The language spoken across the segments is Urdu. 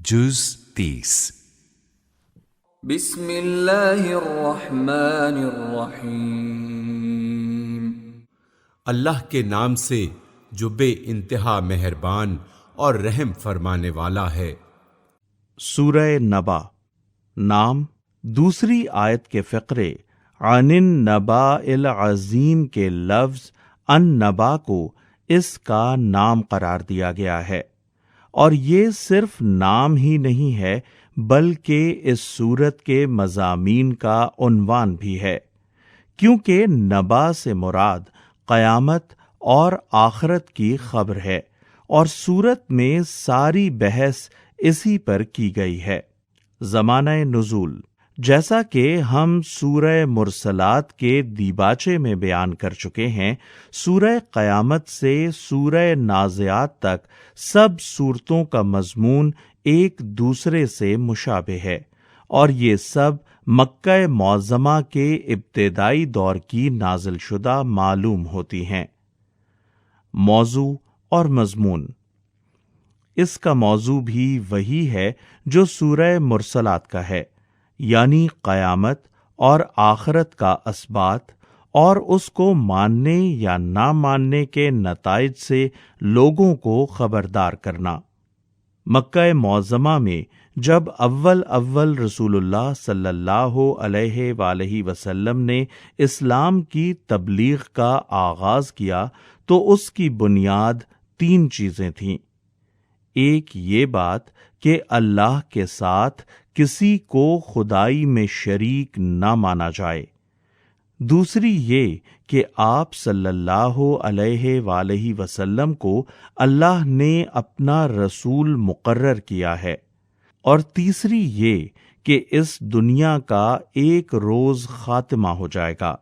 جز 30 بسم اللہ الرحمن الرحیم۔ اللہ کے نام سے جو بے انتہا مہربان اور رحم فرمانے والا ہے۔ سورہ نبا نام دوسری آیت کے فقرے عن النباء العظیم کے لفظ النبا کو اس کا نام قرار دیا گیا ہے، اور یہ صرف نام ہی نہیں ہے بلکہ اس سورت کے مضامین کا عنوان بھی ہے، کیونکہ نبا سے مراد قیامت اور آخرت کی خبر ہے، اور سورت میں ساری بحث اسی پر کی گئی ہے۔ زمانہ نزول جیسا کہ ہم سورہ مرسلات کے دیباچے میں بیان کر چکے ہیں، سورہ قیامت سے سورہ نازعات تک سب سورتوں کا مضمون ایک دوسرے سے مشابہ ہے، اور یہ سب مکہ معظمہ کے ابتدائی دور کی نازل شدہ معلوم ہوتی ہیں۔ موضوع اور مضمون اس کا موضوع بھی وہی ہے جو سورہ مرسلات کا ہے، یعنی قیامت اور آخرت کا اثبات اور اس کو ماننے یا نہ ماننے کے نتائج سے لوگوں کو خبردار کرنا۔ مکہ معظمہ میں جب اول رسول اللہ صلی اللہ علیہ وآلہ وسلم نے اسلام کی تبلیغ کا آغاز کیا تو اس کی بنیاد 3 چیزیں تھیں۔ ایک یہ بات کہ اللہ کے ساتھ کسی کو خدائی میں شریک نہ مانا جائے، دوسری یہ کہ آپ صلی اللہ علیہ وآلہ وسلم کو اللہ نے اپنا رسول مقرر کیا ہے، اور تیسری یہ کہ اس دنیا کا ایک روز خاتمہ ہو جائے گا،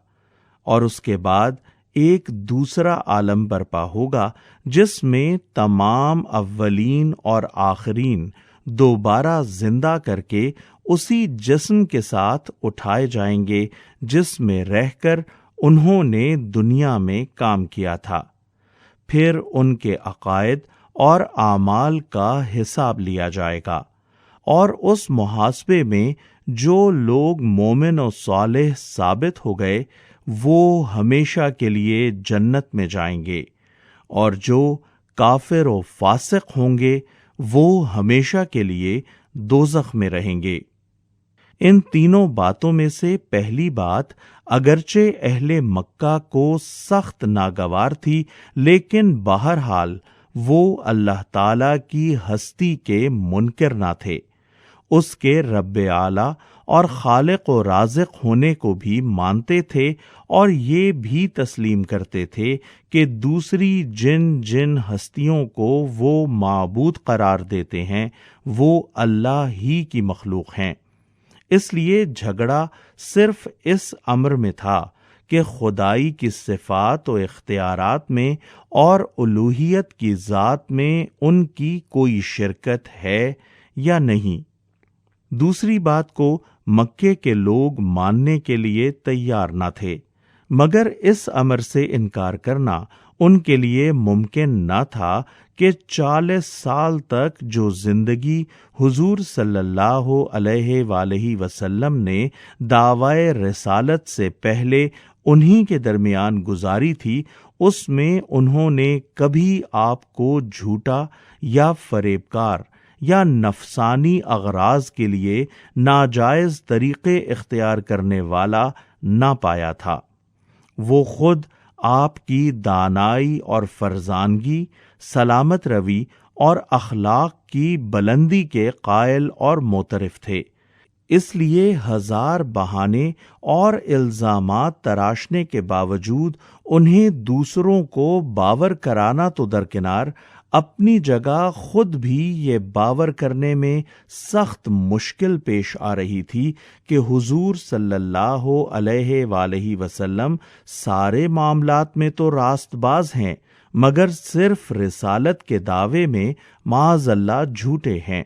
اور اس کے بعد ایک دوسرا عالم برپا ہوگا جس میں تمام اولین اور آخرین دوبارہ زندہ کر کے اسی جسم کے ساتھ اٹھائے جائیں گے جس میں رہ کر انہوں نے دنیا میں کام کیا تھا۔ پھر ان کے عقائد اور اعمال کا حساب لیا جائے گا، اور اس محاسبے میں جو لوگ مومن و صالح ثابت ہو گئے وہ ہمیشہ کے لیے جنت میں جائیں گے، اور جو کافر و فاسق ہوں گے وہ ہمیشہ کے لیے دوزخ میں رہیں گے۔ ان تینوں باتوں میں سے پہلی بات اگرچہ اہل مکہ کو سخت ناگوار تھی، لیکن بہرحال وہ اللہ تعالی کی ہستی کے منکر نہ تھے، اس کے رب اعلیٰ اور خالق و رازق ہونے کو بھی مانتے تھے، اور یہ بھی تسلیم کرتے تھے کہ دوسری جن ہستیوں کو وہ معبود قرار دیتے ہیں وہ اللہ ہی کی مخلوق ہیں۔ اس لیے جھگڑا صرف اس امر میں تھا کہ خدائی کی صفات و اختیارات میں اور الوہیت کی ذات میں ان کی کوئی شرکت ہے یا نہیں۔ دوسری بات کو مکے کے لوگ ماننے کے لیے تیار نہ تھے، مگر اس امر سے انکار کرنا ان کے لیے ممکن نہ تھا کہ 40 سال تک جو زندگی حضور صلی اللہ علیہ وآلہ وسلم نے دعوی رسالت سے پہلے انہی کے درمیان گزاری تھی، اس میں انہوں نے کبھی آپ کو جھوٹا یا فریبکار یا نفسانی اغراض کے لیے ناجائز طریقے اختیار کرنے والا نہ پایا تھا۔ وہ خود آپ کی دانائی اور فرزانگی، سلامت روی اور اخلاق کی بلندی کے قائل اور معترف تھے، اس لیے 1000 بہانے اور الزامات تراشنے کے باوجود انہیں دوسروں کو باور کرانا تو درکنار، اپنی جگہ خود بھی یہ باور کرنے میں سخت مشکل پیش آ رہی تھی کہ حضور صلی اللہ علیہ وآلہ وسلم سارے معاملات میں تو راست باز ہیں، مگر صرف رسالت کے دعوے میں معاذ اللہ جھوٹے ہیں۔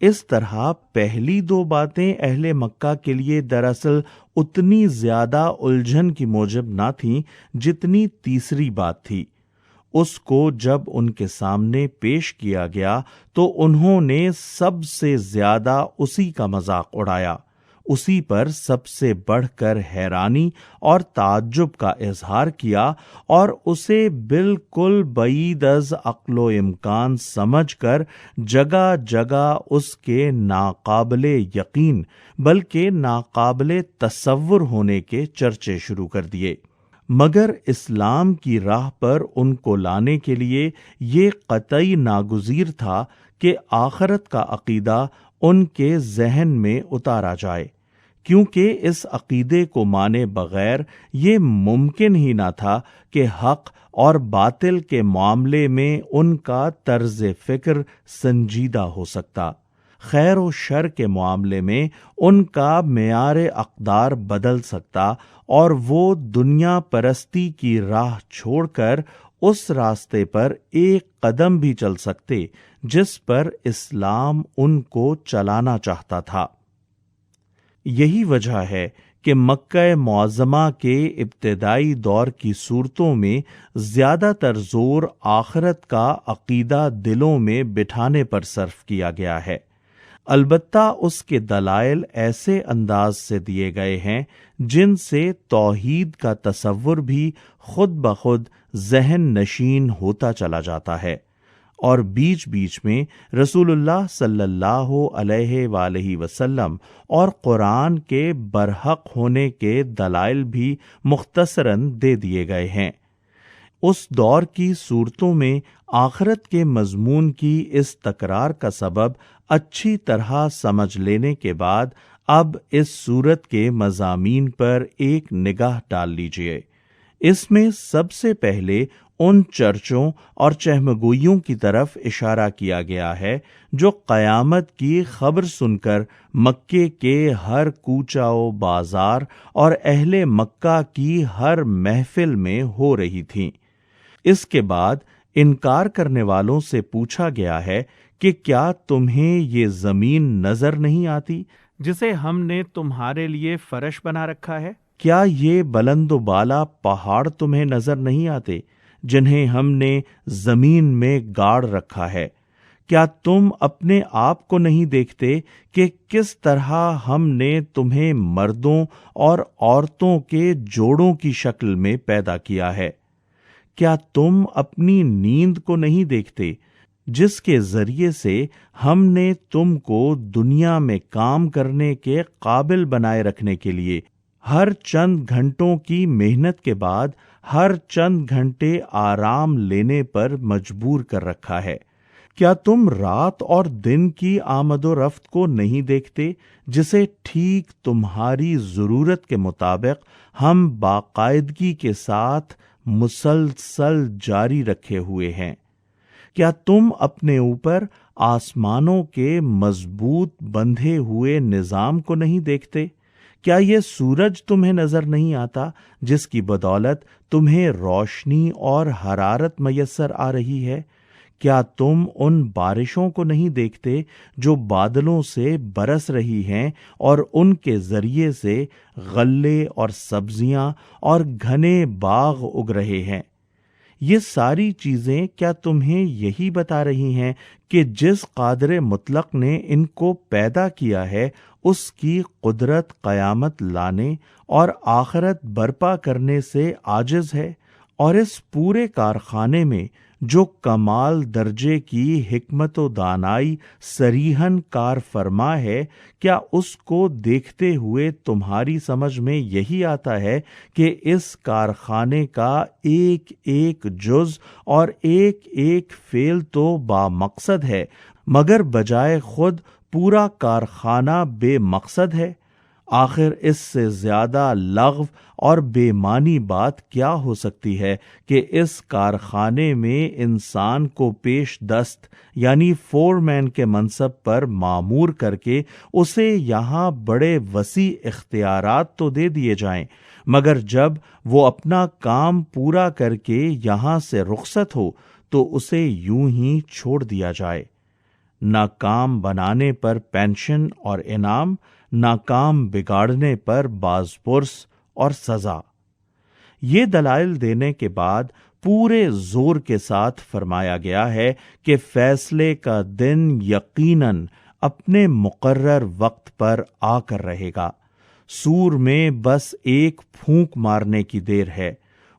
اس طرح پہلی 2 باتیں اہل مکہ کے لیے دراصل اتنی زیادہ الجھن کی موجب نہ تھیں جتنی تیسری بات تھی۔ اس کو جب ان کے سامنے پیش کیا گیا تو انہوں نے سب سے زیادہ اسی کا مذاق اڑایا، اسی پر سب سے بڑھ کر حیرانی اور تعجب کا اظہار کیا اور اسے بالکل بعید از عقل و امکان سمجھ کر جگہ جگہ اس کے ناقابل یقین بلکہ ناقابل تصور ہونے کے چرچے شروع کر دیے۔ مگر اسلام کی راہ پر ان کو لانے کے لیے یہ قطعی ناگزیر تھا کہ آخرت کا عقیدہ ان کے ذہن میں اتارا جائے، کیونکہ اس عقیدے کو مانے بغیر یہ ممکن ہی نہ تھا کہ حق اور باطل کے معاملے میں ان کا طرز فکر سنجیدہ ہو سکتا، خیر و شر کے معاملے میں ان کا معیار اقدار بدل سکتا اور وہ دنیا پرستی کی راہ چھوڑ کر اس راستے پر ایک قدم بھی چل سکتے جس پر اسلام ان کو چلانا چاہتا تھا۔ یہی وجہ ہے کہ مکہ معظمہ کے ابتدائی دور کی صورتوں میں زیادہ تر زور آخرت کا عقیدہ دلوں میں بٹھانے پر صرف کیا گیا ہے، البتہ اس کے دلائل ایسے انداز سے دیے گئے ہیں جن سے توحید کا تصور بھی خود بخود ذہن نشین ہوتا چلا جاتا ہے، اور بیچ بیچ میں رسول اللہ صلی اللہ علیہ وآلہ وسلم اور قرآن کے برحق ہونے کے دلائل بھی مختصراً دے دیے گئے ہیں۔ اس دور کی صورتوں میں آخرت کے مضمون کی اس تکرار کا سبب اچھی طرح سمجھ لینے کے بعد اب اس صورت کے مضامین پر ایک نگاہ ڈال لیجئے۔ اس میں سب سے پہلے ان چرچوں اور چہمگوئیوں کی طرف اشارہ کیا گیا ہے جو قیامت کی خبر سن کر مکے کے ہر کوچہ و بازار اور اہل مکہ کی ہر محفل میں ہو رہی تھیں۔ اس کے بعد انکار کرنے والوں سے پوچھا گیا ہے کہ کیا تمہیں یہ زمین نظر نہیں آتی جسے ہم نے تمہارے لیے فرش بنا رکھا ہے؟ کیا یہ بلند و بالا پہاڑ تمہیں نظر نہیں آتے جنہیں ہم نے زمین میں گاڑ رکھا ہے؟ کیا تم اپنے آپ کو نہیں دیکھتے کہ کس طرح ہم نے تمہیں مردوں اور عورتوں کے جوڑوں کی شکل میں پیدا کیا ہے؟ کیا تم اپنی نیند کو نہیں دیکھتے جس کے ذریعے سے ہم نے تم کو دنیا میں کام کرنے کے قابل بنائے رکھنے کے لیے ہر چند گھنٹوں کی محنت کے بعد ہر چند گھنٹے آرام لینے پر مجبور کر رکھا ہے؟ کیا تم رات اور دن کی آمد و رفت کو نہیں دیکھتے جسے ٹھیک تمہاری ضرورت کے مطابق ہم باقاعدگی کے ساتھ مسلسل جاری رکھے ہوئے ہیں؟ کیا تم اپنے اوپر آسمانوں کے مضبوط بندھے ہوئے نظام کو نہیں دیکھتے؟ کیا یہ سورج تمہیں نظر نہیں آتا جس کی بدولت تمہیں روشنی اور حرارت میسر آ رہی ہے؟ کیا تم ان بارشوں کو نہیں دیکھتے جو بادلوں سے برس رہی ہیں اور ان کے ذریعے سے غلے اور سبزیاں اور گھنے باغ اگ رہے ہیں؟ یہ ساری چیزیں کیا تمہیں یہی بتا رہی ہیں کہ جس قادر مطلق نے ان کو پیدا کیا ہے اس کی قدرت قیامت لانے اور آخرت برپا کرنے سے عاجز ہے؟ اور اس پورے کارخانے میں جو کمال درجے کی حکمت و دانائی صریحاً کار فرما ہے، کیا اس کو دیکھتے ہوئے تمہاری سمجھ میں یہی آتا ہے کہ اس کارخانے کا ایک ایک جز اور ایک ایک فعل تو با مقصد ہے مگر بجائے خود پورا کارخانہ بے مقصد ہے؟ آخر اس سے زیادہ لغو اور بے معنی بات کیا ہو سکتی ہے کہ اس کارخانے میں انسان کو پیش دست یعنی فور مین کے منصب پر مامور کر کے اسے یہاں بڑے وسیع اختیارات تو دے دیے جائیں، مگر جب وہ اپنا کام پورا کر کے یہاں سے رخصت ہو تو اسے یوں ہی چھوڑ دیا جائے۔ نہ کام بنانے پر پینشن اور انعام، نہ کام بگاڑنے پر باز پرس اور سزا۔ یہ دلائل دینے کے بعد پورے زور کے ساتھ فرمایا گیا ہے کہ فیصلے کا دن یقیناً اپنے مقرر وقت پر آ کر رہے گا۔ سور میں بس ایک پھونک مارنے کی دیر ہے،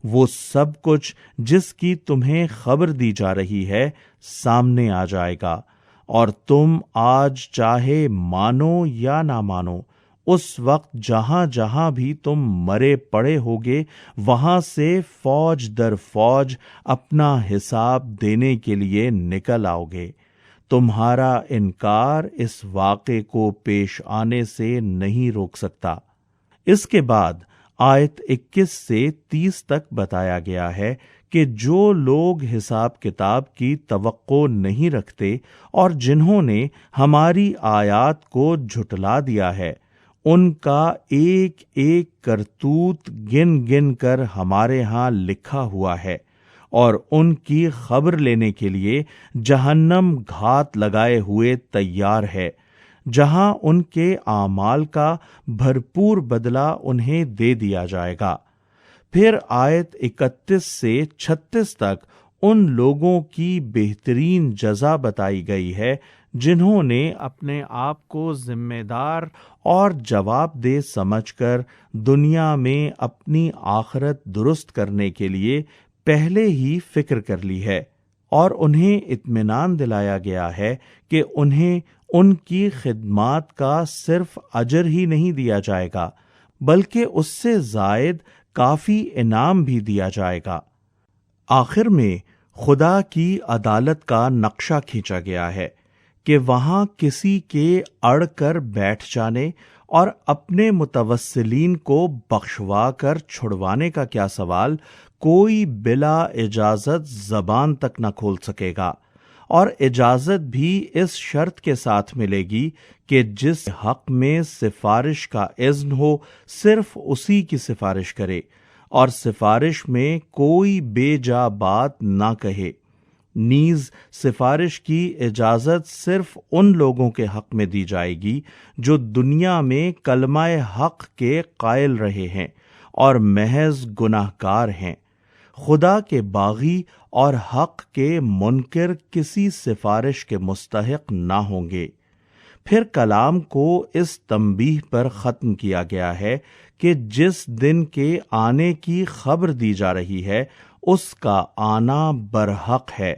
وہ سب کچھ جس کی تمہیں خبر دی جا رہی ہے سامنے آ جائے گا، اور تم آج چاہے مانو یا نہ مانو، اس وقت جہاں جہاں بھی تم مرے پڑے ہوگے وہاں سے فوج در فوج اپنا حساب دینے کے لیے نکل آؤ گے۔ تمہارا انکار اس واقعے کو پیش آنے سے نہیں روک سکتا۔ اس کے بعد آیت 21 سے 30 تک بتایا گیا ہے کہ جو لوگ حساب کتاب کی توقع نہیں رکھتے اور جنہوں نے ہماری آیات کو جھٹلا دیا ہے، ان کا ایک ایک کرتوت گن گن کر ہمارے ہاں لکھا ہوا ہے، اور ان کی خبر لینے کے لیے جہنم گھات لگائے ہوئے تیار ہے، جہاں ان کے اعمال کا بھرپور بدلہ انہیں دے دیا جائے گا۔ پھر آیت 31 سے 36 تک ان لوگوں کی بہترین جزا بتائی گئی ہے جنہوں نے اپنے آپ کو ذمہ دار اور جواب دہ سمجھ کر دنیا میں اپنی آخرت درست کرنے کے لیے پہلے ہی فکر کر لی ہے، اور انہیں اطمینان دلایا گیا ہے کہ انہیں ان کی خدمات کا صرف اجر ہی نہیں دیا جائے گا بلکہ اس سے زائد کافی انعام بھی دیا جائے گا۔ آخر میں خدا کی عدالت کا نقشہ کھینچا گیا ہے کہ وہاں کسی کے اڑ کر بیٹھ جانے اور اپنے متوسلین کو بخشوا کر چھڑوانے کا کیا سوال کوئی بلا اجازت زبان تک نہ کھول سکے گا، اور اجازت بھی اس شرط کے ساتھ ملے گی کہ جس حق میں سفارش کا اذن ہو صرف اسی کی سفارش کرے، اور سفارش میں کوئی بے جا بات نہ کہے۔ نیز سفارش کی اجازت صرف ان لوگوں کے حق میں دی جائے گی جو دنیا میں کلمہ حق کے قائل رہے ہیں اور محض گناہ گار ہیں۔ خدا کے باغی اور حق کے منکر کسی سفارش کے مستحق نہ ہوں گے۔ پھر کلام کو اس تنبیہ پر ختم کیا گیا ہے کہ جس دن کے آنے کی خبر دی جا رہی ہے اس کا آنا برحق ہے،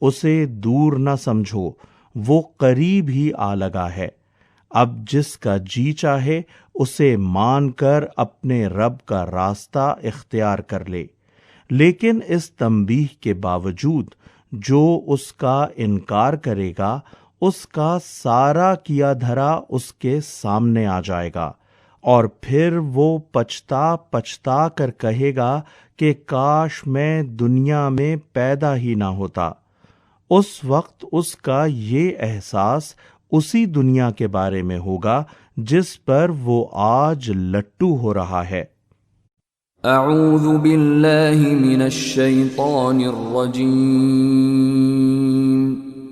اسے دور نہ سمجھو، وہ قریب ہی آ لگا ہے۔ اب جس کا جی چاہے اسے مان کر اپنے رب کا راستہ اختیار کر لے، لیکن اس تنبیہ کے باوجود جو اس کا انکار کرے گا اس کا سارا کیا دھرا اس کے سامنے آ جائے گا، اور پھر وہ پچھتا پچھتا کر کہے گا کہ کاش میں دنیا میں پیدا ہی نہ ہوتا۔ اس وقت اس کا یہ احساس اسی دنیا کے بارے میں ہوگا جس پر وہ آج لٹو ہو رہا ہے۔ اعوذ باللہ من الشیطان الرجیم،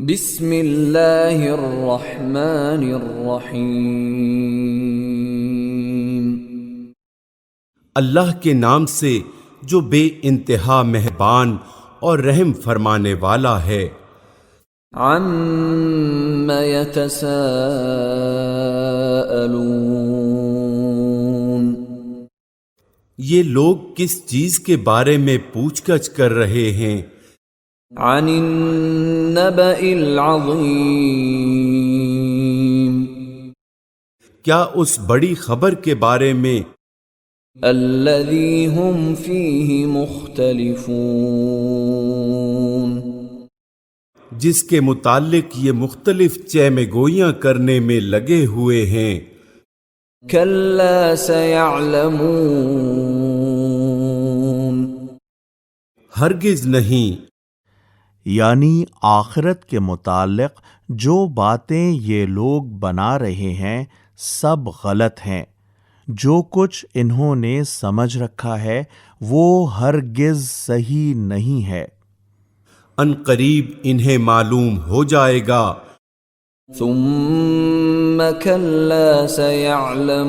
بسم اللہ الرحمن الرحیم۔ اللہ کے نام سے جو بے انتہا مہربان اور رحم فرمانے والا ہے۔ عَمَّ يَتَسَاءَلُونَ، یہ لوگ کس چیز کے بارے میں پوچھ گچھ کر رہے ہیں؟ عَنِ النَّبَإِ الْعَظِيمِ، کیا اس بڑی خبر کے بارے میں الَّذِي هُمْ فِيهِ مُخْتَلِفُونَ، جس کے متعلق یہ مختلف چہمے گوئیاں کرنے میں لگے ہوئے ہیں؟ كَلَّا سَيَعْلَمُونَ، ہرگز نہیں۔ یعنی آخرت کے متعلق جو باتیں یہ لوگ بنا رہے ہیں سب غلط ہیں۔ جو کچھ انہوں نے سمجھ رکھا ہے وہ ہرگز صحیح نہیں ہے۔ ان قریب انہیں معلوم ہو جائے گا۔ ثم كلا سيعلمون،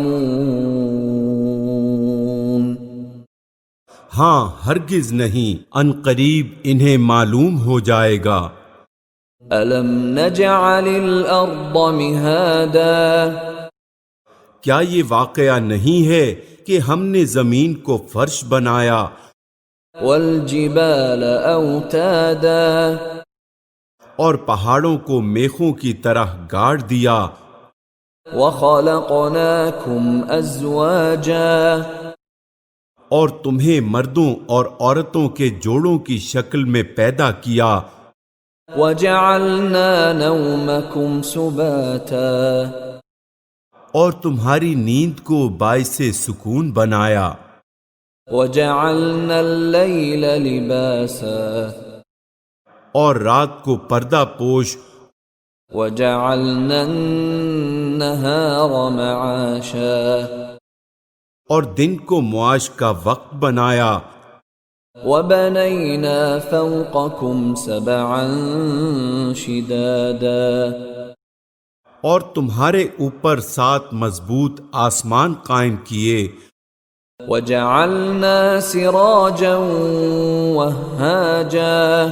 ہاں ہرگز نہیں، ان قریب انہیں معلوم ہو جائے گا۔ أَلَمْ نَجْعَلِ الْأَرْضَ مِهَادًا کیا یہ واقعہ نہیں ہے کہ ہم نے زمین کو فرش بنایا، وَالْجِبَالَ أَوْتَادًا اور پہاڑوں کو میخوں کی طرح گاڑ دیا، وَخَلَقْنَاكُمْ أَزْوَاجًا اور تمہیں مردوں اور عورتوں کے جوڑوں کی شکل میں پیدا کیا، وَجَعَلْنَا نَوْمَكُمْ سُبَاتًا اور تمہاری نیند کو باعث سکون بنایا، وَجَعَلْنَا اللَّيْلَ لِبَاسًا اور رات کو پردہ پوش، وَجَعَلْنَا النَّهَارَ مَعَاشًا اور دن کو معاش کا وقت بنایا، وَبَنَيْنَا فَوْقَكُمْ سَبْعًا شِدَادًا اور تمہارے اوپر 7 مضبوط آسمان قائم کیے، وَجَعَلْنَا سِرَاجًا وَهَّاجًا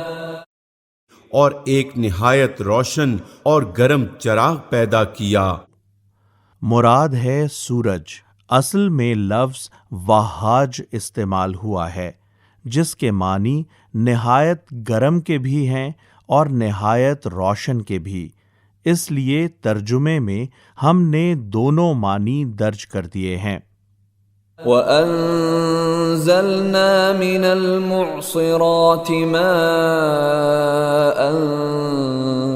اور ایک نہایت روشن اور گرم چراغ پیدا کیا۔ مراد ہے سورج۔ اصل میں لفظ وہاج استعمال ہوا ہے، جس کے معنی نہایت گرم کے بھی ہیں اور نہایت روشن کے بھی۔ اس لیے ترجمے میں ہم نے دونوں معنی درج کر دیے ہیں۔ وَأَنزَلْنَا مِنَ الْمُعْصِرَاتِ مَاءً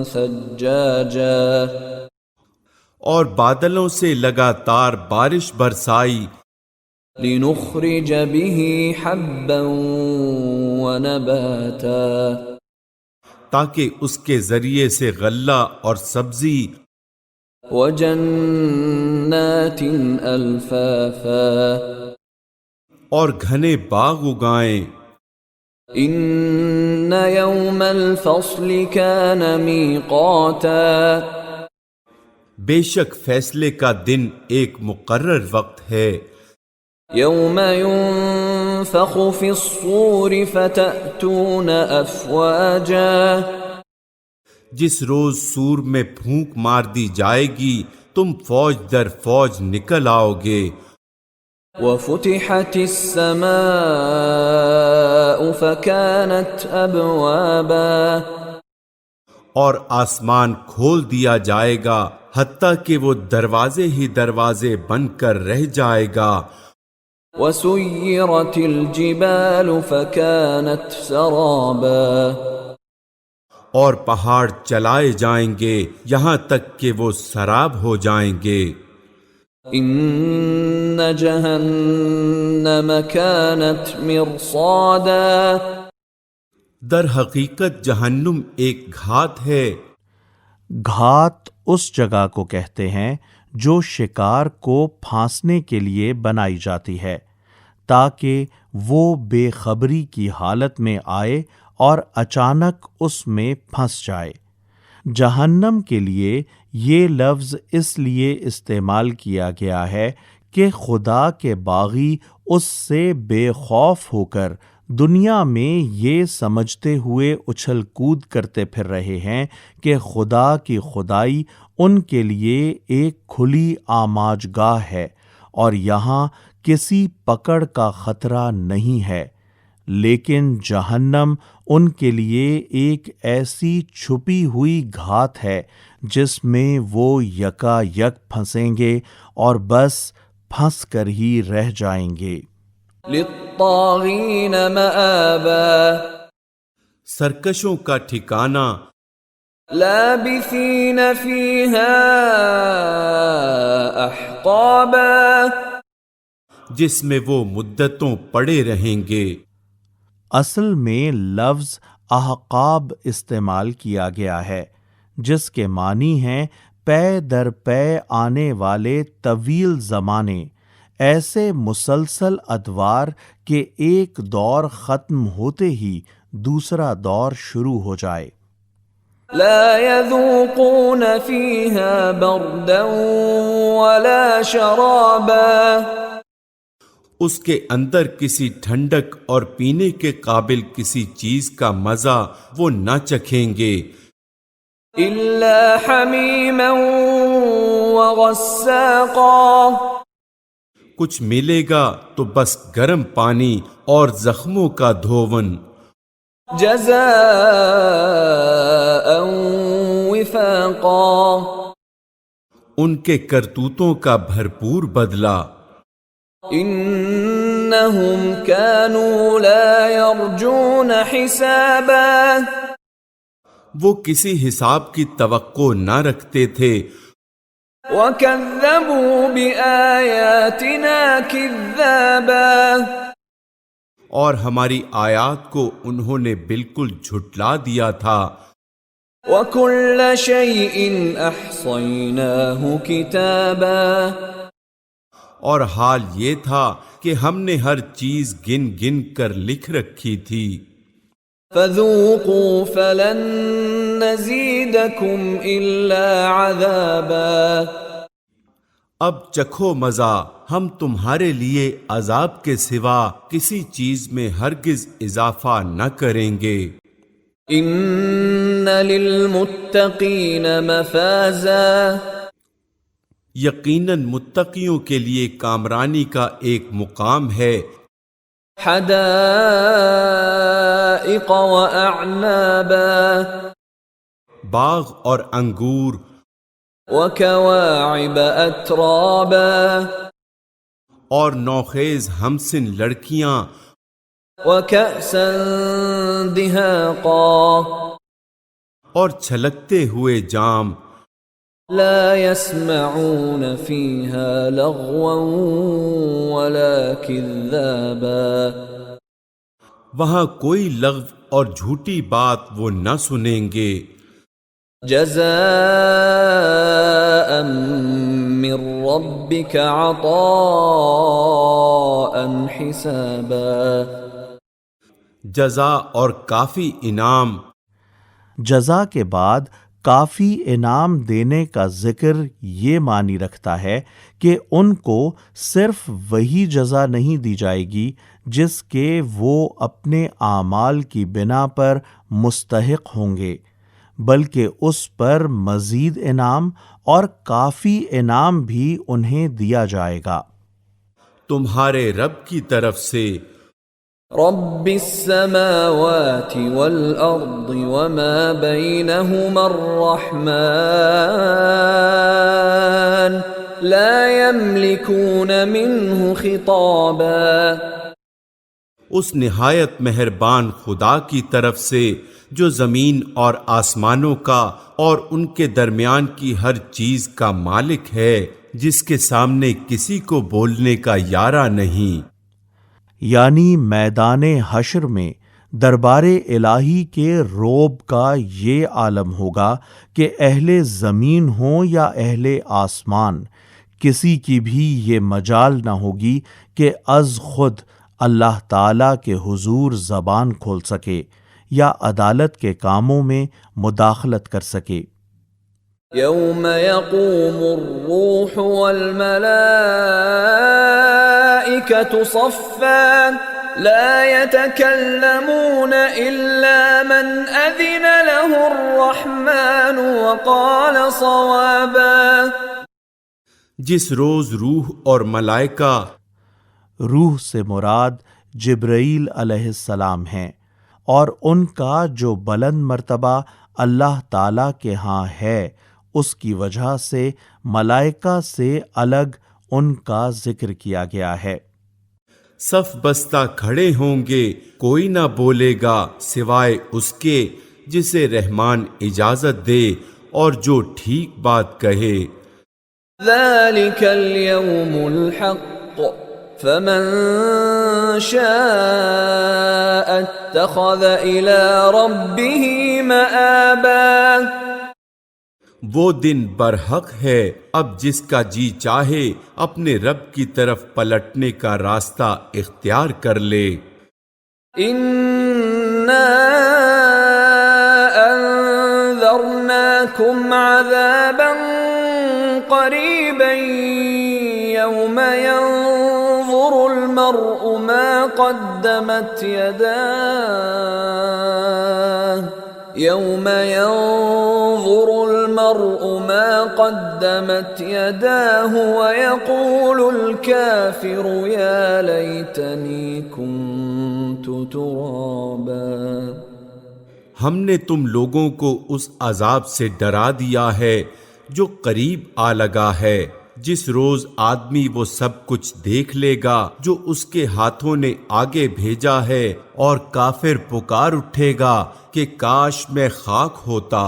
ثَجَّاجًا اور بادلوں سے لگاتار بارش برسائی، لِنُخْرِجَ بِهِ حَبًّا وَنَبَاتًا تاکہ اس کے ذریعے سے غلہ اور سبزی، وَجَنَّاتٍ أَلْفَافًا اور گھنے باغ اگائیں۔ إِنَّ يَوْمَ الْفَصْلِ كَانَ مِيقَاتًا بے شک فیصلے کا دن ایک مقرر وقت ہے، يَوْمَ يُنفَخُ فِي الصُّورِ فَتَأْتُونَ أَفْوَاجًا جس روز سور میں پھونک مار دی جائے گی تم فوج در فوج نکل آؤ گے۔ وَفُتِحَتِ السَّمَاءُ فَكَانَتْ أَبْوَابًا اور آسمان کھول دیا جائے گا حتیٰ کہ وہ دروازے ہی دروازے بن کر رہ جائے گا۔ وَسُيِّرَتِ الْجِبَالُ فَكَانَتْ سَرَابًا اور پہاڑ چلائے جائیں گے یہاں تک کہ وہ سراب ہو جائیں گے۔ إِنَّ جَهَنَّمَ كَانَتْ مِرْصَادًا در حقیقت جہنم ایک گھات ہے۔ گھات اس جگہ کو کہتے ہیں جو شکار کو پھانسنے کے لیے بنائی جاتی ہے تاکہ وہ بے خبری کی حالت میں آئے اور اچانک اس میں پھنس جائے۔ جہنم کے لیے یہ لفظ اس لیے استعمال کیا گیا ہے کہ خدا کے باغی اس سے بے خوف ہو کر دنیا میں یہ سمجھتے ہوئے اچھل کود کرتے پھر رہے ہیں کہ خدا کی خدائی ان کے لیے ایک کھلی آماج گاہ ہے اور یہاں کسی پکڑ کا خطرہ نہیں ہے، لیکن جہنم ان کے لیے ایک ایسی چھپی ہوئی گھات ہے جس میں وہ یکا یک پھنسیں گے اور بس پھنس کر ہی رہ جائیں گے۔ لِلطَّاغِينَ مَآبًا سرکشوں کا ٹھکانہ، لَابِثِينَ فِيهَا أَحْقَابًا جس میں وہ مدتوں پڑے رہیں گے۔ اصل میں لفظ احقاب استعمال کیا گیا ہے جس کے معنی ہیں پے در پے آنے والے طویل زمانے، ایسے مسلسل ادوار کہ ایک دور ختم ہوتے ہی دوسرا دور شروع ہو جائے۔ لا يذوقون فيها بردا ولا شرابا اس کے اندر کسی ٹھنڈک اور پینے کے قابل کسی چیز کا مزہ وہ نہ چکھیں گے إلا حميما وغساقا کچھ ملے گا تو بس گرم پانی اور زخموں کا دھون جزاء وفاقا ان کے کرتوتوں کا بھرپور بدلہ إنهم كانوا لا يرجون حسابا وہ کسی حساب کی توقع نہ رکھتے تھے وكذبوا بآياتنا كذابا اور ہماری آیات کو انہوں نے بالکل جھٹلا دیا تھا وكل شيء أحصيناه كتابا اور حال یہ تھا کہ ہم نے ہر چیز گن گن کر لکھ رکھی تھی فذوقوا فلن نزيدكم إلا عذابا اب چکھو مزہ ہم تمہارے لیے عذاب کے سوا کسی چیز میں ہرگز اضافہ نہ کریں گے إن للمتقين مفازا یقیناً متقیوں کے لیے کامرانی کا ایک مقام ہے حدائق وأعنابا باغ اور انگور وكواعب أترابا اور نوخیز ہمسن لڑکیاں وكأسا دهاقا اور چھلکتے ہوئے جام لا يسمعون فيها لغوا ولا كذابا وہاں کوئی لغو اور جھوٹی بات وہ نہ سنیں گے جزاء من ربك عطاء حسابا جزا اور کافی انعام جزا کے بعد کافی انعام دینے کا ذکر یہ معنی رکھتا ہے کہ ان کو صرف وہی جزا نہیں دی جائے گی جس کے وہ اپنے اعمال کی بنا پر مستحق ہوں گے، بلکہ اس پر مزید انعام اور کافی انعام بھی انہیں دیا جائے گا۔ تمہارے رب کی طرف سے رب السماوات والأرض وما بينهما الرحمن لا يملكون منه خطابا اس نہایت مہربان خدا کی طرف سے جو زمین اور آسمانوں کا اور ان کے درمیان کی ہر چیز کا مالک ہے، جس کے سامنے کسی کو بولنے کا یارہ نہیں، یعنی میدان حشر میں دربار الہی کے روب کا یہ عالم ہوگا کہ اہل زمین ہوں یا اہل آسمان، کسی کی بھی یہ مجال نہ ہوگی کہ از خود اللہ تعالی کے حضور زبان کھول سکے یا عدالت کے کاموں میں مداخلت کر سکے۔ يوم يقوم الروح والملائكة صفا لا يتكلمون إلا من أذن له الرحمن وقال صوابا جس روز روح اور ملائکہ، روح سے مراد جبرائیل علیہ السلام ہیں، اور ان کا جو بلند مرتبہ اللہ تعالیٰ کے ہاں ہے، اس کی وجہ سے ملائکہ سے الگ ان کا ذکر کیا گیا ہے۔ صف بستہ کھڑے ہوں گے، کوئی نہ بولے گا سوائے اس کے جسے رحمان اجازت دے اور جو ٹھیک بات کہے۔ ذلك اليوم الحق فمن شاء اتخذ إلى ربه مآبا وہ دن برحق ہے، اب جس کا جی چاہے اپنے رب کی طرف پلٹنے کا راستہ اختیار کر لے۔ إنا أنذرناكم لكم عذابا قريبا يوم ينظر المرء ما قدمت يداه يوم ينظر المرء ما قدمت يداه ويقول الكافر يا ليتني كنت ترابا۔ ہم نے تم لوگوں کو اس عذاب سے ڈرا دیا ہے جو قریب آ لگا ہے، جس روز آدمی وہ سب کچھ دیکھ لے گا جو اس کے ہاتھوں نے آگے بھیجا ہے، اور کافر پکار اٹھے گا کہ کاش میں خاک ہوتا۔